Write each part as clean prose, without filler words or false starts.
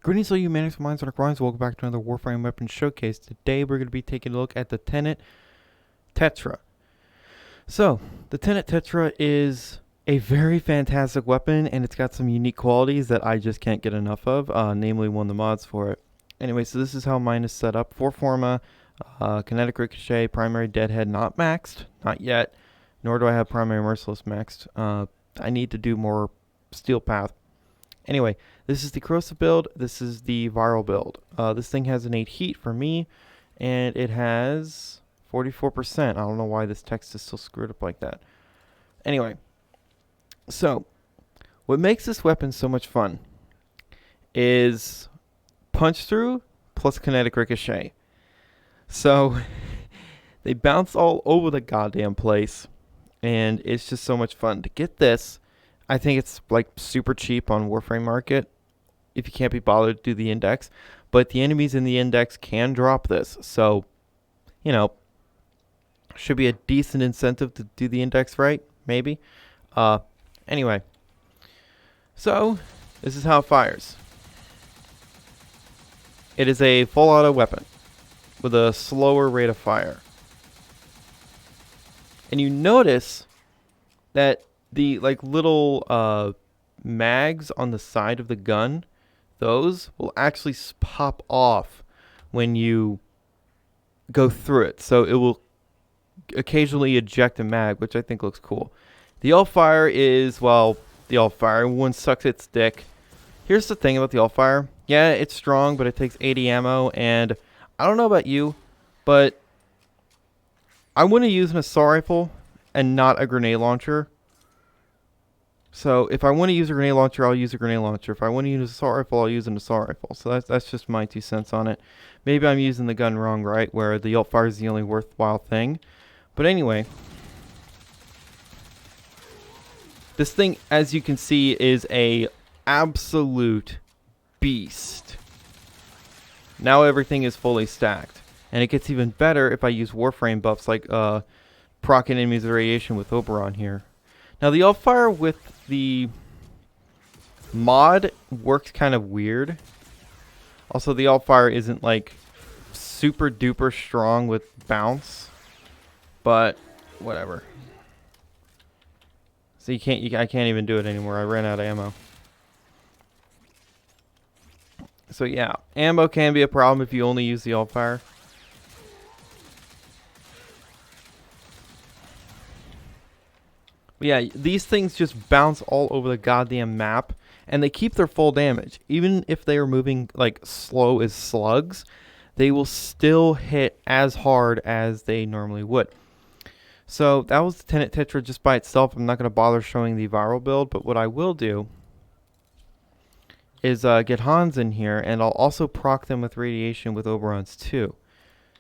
Greetings all you manics and minds on our grinds. Welcome back to another Warframe weapons showcase. Today we're going to be taking a look at the Tenet Tetra. So, the Tenet Tetra is a very fantastic weapon, and it's got some unique qualities that I just can't get enough of, namely one of the mods for it. Anyway, so this is how mine is set up. 4 Forma, Kinetic Ricochet, Primary Deadhead, not maxed, not yet, nor do I have Primary Merciless maxed. I need to do more Steel Path. Anyway, this is the corrosive build. This is the viral build. This thing has an 8 heat for me, and it has 44%. I don't know why this text is still screwed up like that. Anyway, so what makes this weapon so much fun is punch through plus kinetic ricochet. So they bounce all over the goddamn place, and it's just so much fun. To get this, I think it's like super cheap on Warframe Market if you can't be bothered to do the index. But the enemies in the index can drop this. So, you know, should be a decent incentive to do the index right, maybe. Anyway, so this is how it fires. It is a full auto weapon with a slower rate of fire. And you notice that the little mags on the side of the gun, those will actually pop off when you go through it. So it will occasionally eject a mag, which I think looks cool. The all-fire is, well, the all-fire. One sucks its dick. Here's the thing about the all-fire. Yeah, it's strong, but it takes 80 ammo, and I don't know about you, but I want to use an assault rifle and not a grenade launcher. So if I want to use a grenade launcher, I'll use a grenade launcher. If I want to use an assault rifle, I'll use an assault rifle. So that's just my 2 cents on it. Maybe I'm using the gun wrong, right? Where the alt fire is the only worthwhile thing. But anyway, this thing, as you can see, is a absolute beast. Now everything is fully stacked, and it gets even better if I use Warframe buffs like proc enemies of radiation with Oberon here. Now the alt-fire with the mod works kind of weird. Also, the alt-fire isn't like super duper strong with bounce, but whatever. So I can't even do it anymore. I ran out of ammo. So yeah, ammo can be a problem if you only use the alt-fire. Yeah, these things just bounce all over the goddamn map, and they keep their full damage. Even if they are moving like slow as slugs, they will still hit as hard as they normally would. So that was the Tenet Tetra just by itself. I'm not going to bother showing the viral build, but what I will do is get Hans in here, and I'll also proc them with radiation with Oberons too.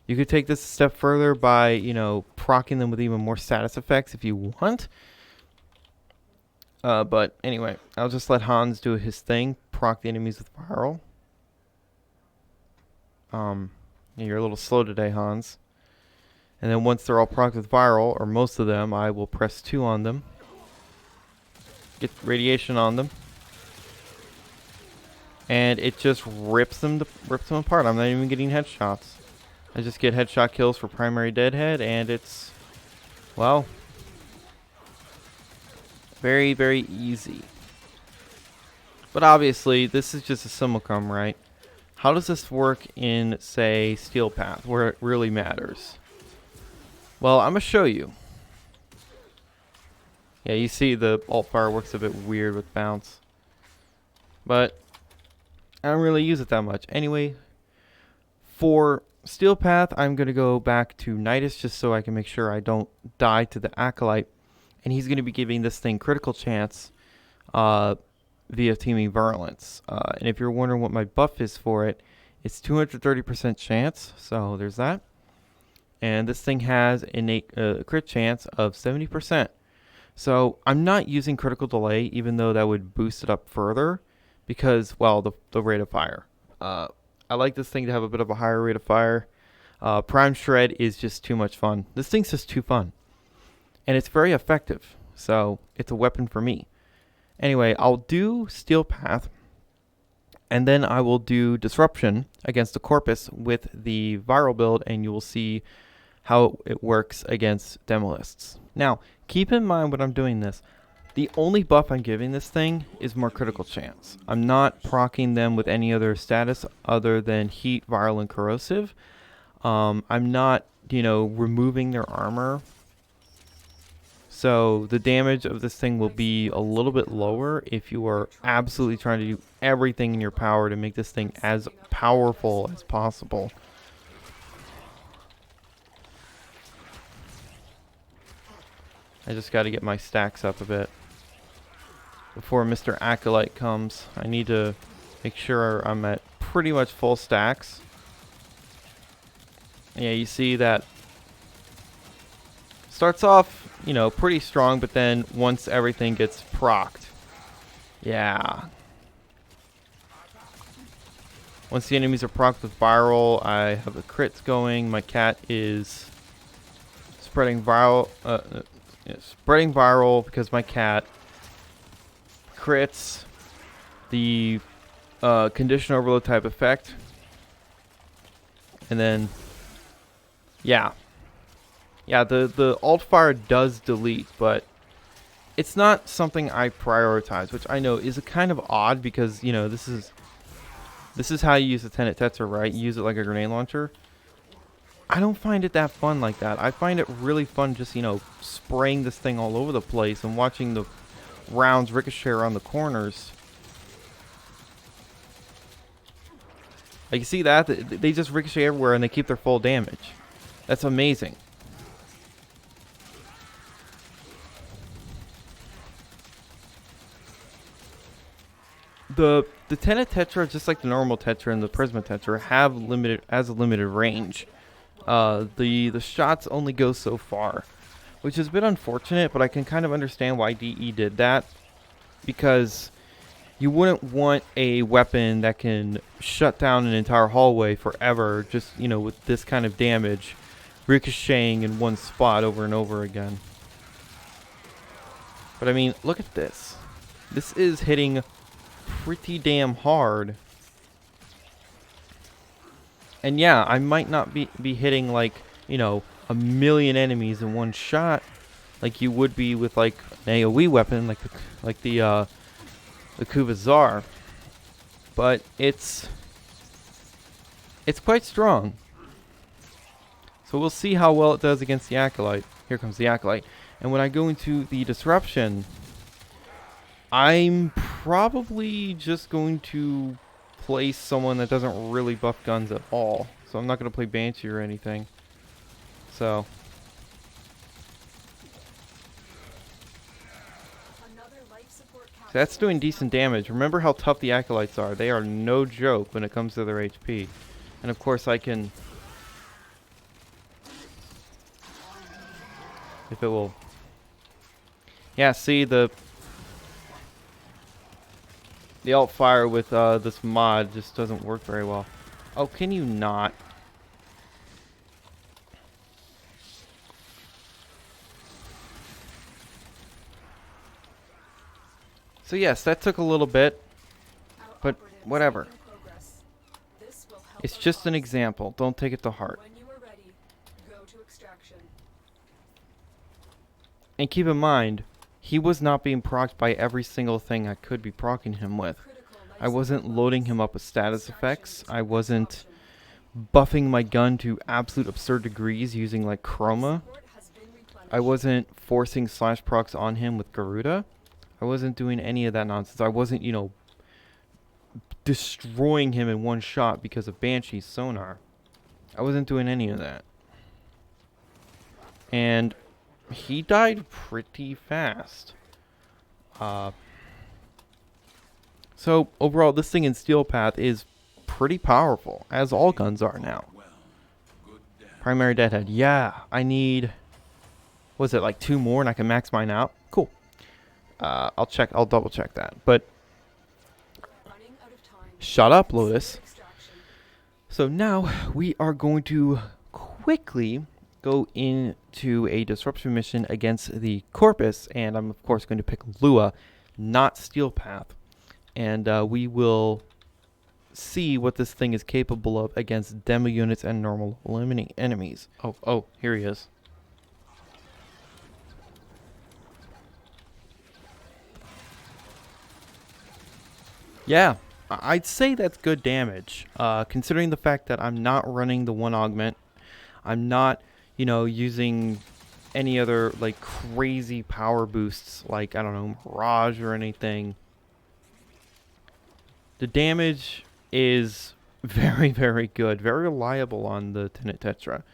You could take this a step further by, you know, proccing them with even more status effects if you want. But anyway, I'll just let Hans do his thing, proc the enemies with viral. You're a little slow today, Hans. And then once they're all procced with viral, or most of them, I will press 2 on them. Get radiation on them. And it just rips them apart. I'm not even getting headshots. I just get headshot kills for primary deadhead, and it's, well, very, very easy. But obviously, this is just a simulacrum, right? How does this work in, say, Steel Path, where it really matters? Well, I'm going to show you. Yeah, you see the alt-fire works a bit weird with bounce. But I don't really use it that much. Anyway, for Steel Path, I'm going to go back to Nidus just so I can make sure I don't die to the Acolyte. And he's going to be giving this thing critical chance via teaming virulence. And if you're wondering what my buff is for it, it's 230% chance. So there's that. And this thing has innate crit chance of 70%. So I'm not using critical delay, even though that would boost it up further, because, well, the rate of fire. I like this thing to have a bit of a higher rate of fire. Prime Shred is just too much fun. This thing's just too fun. And it's very effective. So it's a weapon for me. Anyway, I'll do Steel Path. And then I will do Disruption against the Corpus with the viral build, and you will see how it works against Demolists. Now, keep in mind when I'm doing this, the only buff I'm giving this thing is more critical chance. I'm not proccing them with any other status other than heat, viral, and corrosive. I'm not, removing their armor. So the damage of this thing will be a little bit lower if you are absolutely trying to do everything in your power to make this thing as powerful as possible. I just got to get my stacks up a bit before Mr. Acolyte comes. I need to make sure I'm at pretty much full stacks. Yeah, you see that starts off, pretty strong, but then once everything gets procced, yeah. Once the enemies are procced with viral, I have the crits going. My cat is spreading viral, because my cat crits the condition overload type effect, and then the alt fire does delete, but it's not something I prioritize, which I know is a kind of odd because this is how you use the Tenet Tetra, right? You use it like a grenade launcher. I don't find it that fun like that. I find it really fun just spraying this thing all over the place and watching the rounds ricochet around the corners. Like, you see that? They just ricochet everywhere and they keep their full damage. That's amazing. The Tenet Tetra, just like the normal Tetra and the Prisma Tetra, have a limited range. The shots only go so far, which is a bit unfortunate, but I can kind of understand why DE did that, because you wouldn't want a weapon that can shut down an entire hallway forever, just with this kind of damage, ricocheting in one spot over and over again. But I mean, look at this. This is hitting pretty damn hard. And yeah, I might not be hitting like, a million enemies in one shot like you would be with like an AoE weapon like the Kuvazar. But it's quite strong. So we'll see how well it does against the Acolyte. Here comes the Acolyte. And when I go into the Disruption, I'm probably just going to place someone that doesn't really buff guns at all. So I'm not going to play Banshee or anything. So that's doing decent damage. Remember how tough the Acolytes are. They are no joke when it comes to their HP. And of course I can, if it will, yeah, see the alt fire with this mod just doesn't work very well. Oh, can you not? So yes, that took a little bit, but whatever. It's just an example. Don't take it to heart. And keep in mind, he was not being procced by every single thing I could be proccing him with. I wasn't loading him up with status effects. I wasn't buffing my gun to absolute absurd degrees using like chroma. I wasn't forcing slash procs on him with Garuda. I wasn't doing any of that nonsense. I wasn't, destroying him in one shot because of Banshee's sonar. I wasn't doing any of that. And he died pretty fast. So overall, this thing in Steel Path is pretty powerful, as all guns are now. Primary Deadhead. Yeah, I need, was it like 2 more and I can max mine out? Cool. I'll double check that. But shut up, Lotus. So now we are going to quickly go into a disruption mission against the Corpus, and I'm of course going to pick Lua, not Steel Path. And we will see what this thing is capable of against demo units and normal enemies. Oh, here he is. Yeah, I'd say that's good damage, considering the fact that I'm not running the one augment. I'm not, using any other, like, crazy power boosts, like, I don't know, Mirage or anything. The damage is very, very good, very reliable on the Tenet Tetra.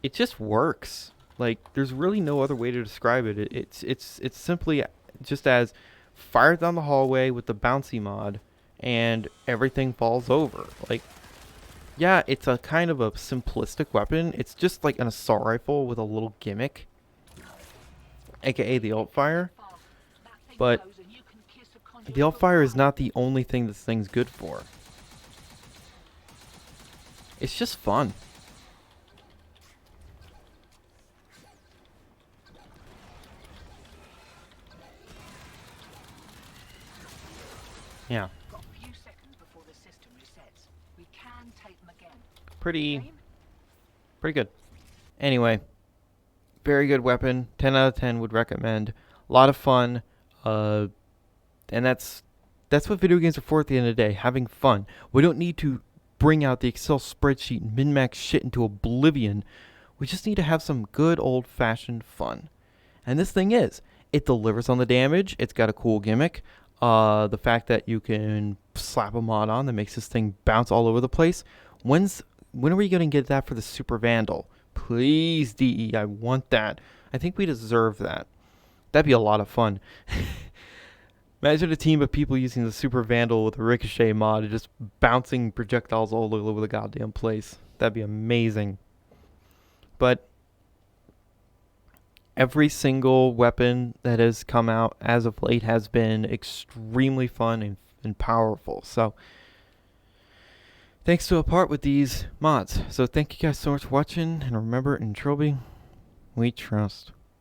It just works. Like, there's really no other way to describe it. It's simply just as fire down the hallway with the bouncy mod, and everything falls over. Like, yeah, it's a kind of a simplistic weapon. It's just like an assault rifle with a little gimmick, aka the alt fire. But the alt fire is not the only thing this thing's good for. It's just fun. Yeah. Pretty good. Anyway, very good weapon. 10 out of 10 would recommend. A lot of fun. And that's what video games are for at the end of the day, having fun. We don't need to bring out the Excel spreadsheet and min-max shit into oblivion. We just need to have some good old-fashioned fun. And this thing it delivers on the damage. It's got a cool gimmick. The fact that you can slap a mod on that makes this thing bounce all over the place. When are we going to get that for the Super Vandal? Please, DE, I want that. I think we deserve that. That'd be a lot of fun. Imagine a team of people using the Super Vandal with a Ricochet mod and just bouncing projectiles all over the goddamn place. That'd be amazing. But every single weapon that has come out as of late has been extremely fun and powerful. So thanks to a part with these mods. So thank you guys so much for watching, and remember, in Trilby, we trust.